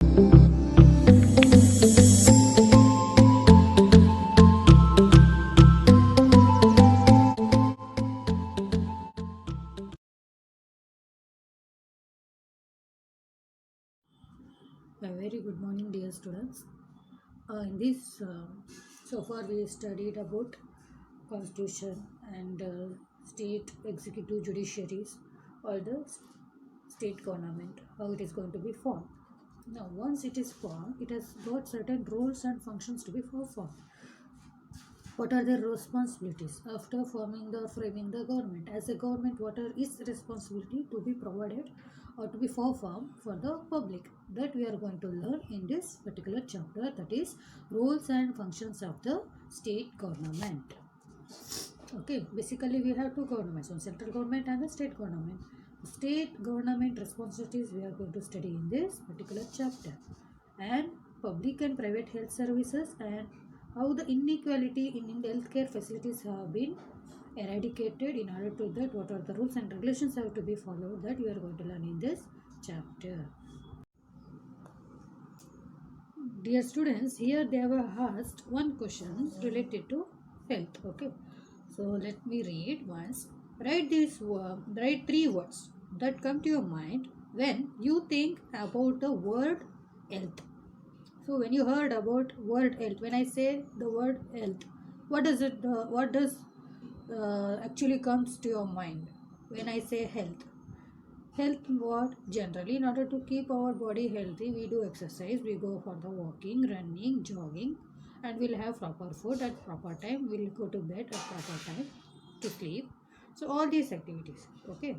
A very good morning, dear students. In this, so far we studied about constitution and state executive judiciaries or the state government, how it is going to be formed. Now, once it is formed, it has got certain roles and functions to be performed. What are their responsibilities after forming the framing the government? As a government, what are its responsibility to be provided or to be performed for the public? That we are going to learn in this particular chapter, that is roles and functions of the state government. Okay, basically we have two governments, one central government and the state government. State government responsibilities we are going to study in this particular chapter, and public and private health services, and how the inequality in healthcare facilities have been eradicated. In order to that, what are the rules and regulations have to be followed, that we are going to learn in this chapter. Dear students, here they have asked one question related to health. Okay, so let me read once. Write three words that come to your mind when you think about the word health. So when you heard about word health, when I say the word health, what does actually comes to your mind when I say health? Health what? Generally, in order to keep our body healthy, we do exercise, we go for the walking, running, jogging, and we'll have proper food at proper time, we'll go to bed at proper time to sleep. So all these activities, okay.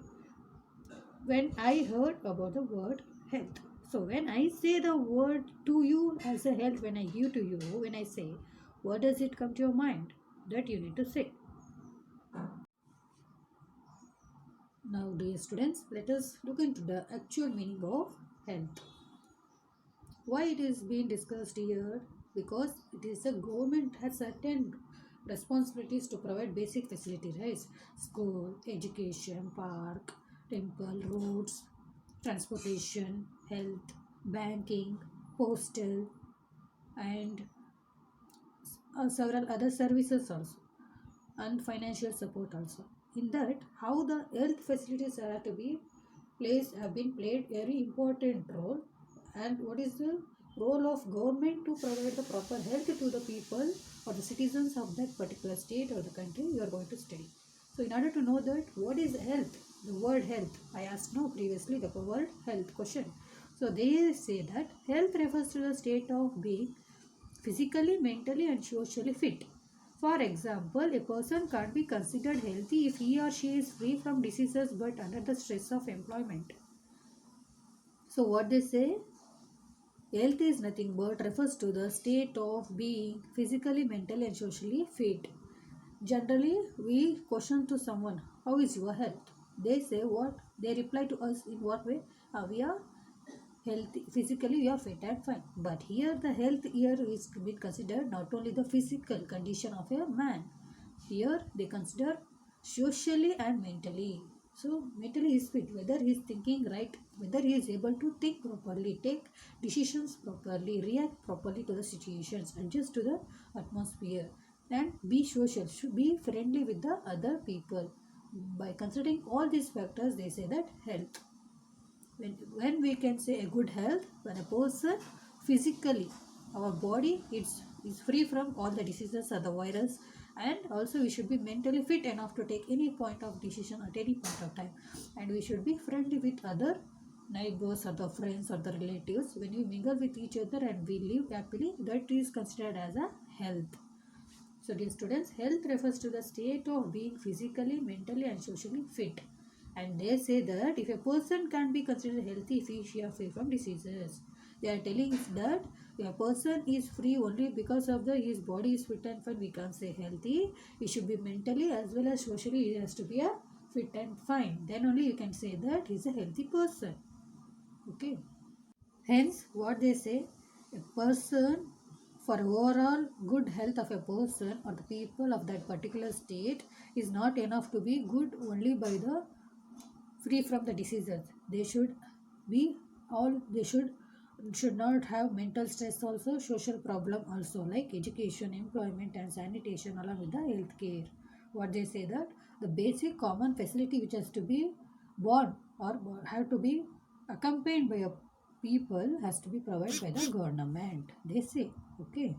When I heard about the word health, so when I say the word to you as a health, when I give to you, when I say, what does it come to your mind? That you need to say. Now, dear students, let us look into the actual meaning of health. Why it is being discussed here? Because it is a government has certain responsibilities to provide basic facilities, right? School, education, park, temple, roads, transportation, health, banking, postal, and several other services also, and financial support also. In that, how the health facilities are to be placed have been played very important role, and what is the role of government to provide the proper health to the people or the citizens of that particular state or the country you are going to study. So in order to know that what is health, the word health, I asked now previously the word health question. So they say that health refers to the state of being physically, mentally, and socially fit. For example, a person can't be considered healthy if he or she is free from diseases but under the stress of employment. So, what they say, health is nothing but refers to the state of being physically, mentally, and socially fit. Generally, we question to someone, how is your health? They say what? They reply to us in what way? We are healthy, physically we are fit and fine. But here the health here is to be considered not only the physical condition of a man. Here they consider socially and mentally. So mentally he is fit, whether he is thinking right, whether he is able to think properly, take decisions properly, react properly to the situations, adjust to the atmosphere, and be social, should be friendly with the other people. By considering all these factors, they say that health. When we can say a good health, when a person physically, our body is free from all the diseases or the virus, and also we should be mentally fit enough to take any point of decision at any point of time, and we should be friendly with other neighbors or the friends or the relatives. When we mingle with each other and we live happily, that is considered as a health. So dear students, health refers to the state of being physically, mentally, and socially fit. And they say that if a person can be considered healthy if he or free from diseases, they are telling us that if a person is free only because of the his body is fit and fine, we can't say healthy. He should be mentally as well as socially, he has to be a fit and fine. Then only you can say that he is a healthy person. Okay. Hence, what they say, a person, for overall good health of a person or the people of that particular state, is not enough to be good only by the free from the diseases. They should be all, they should should not have mental stress also, social problem also, like education, employment and sanitation along with the healthcare. What they say that the basic common facility which has to be born or have to be accompanied by a people has to be provided by the government, they say. Okay.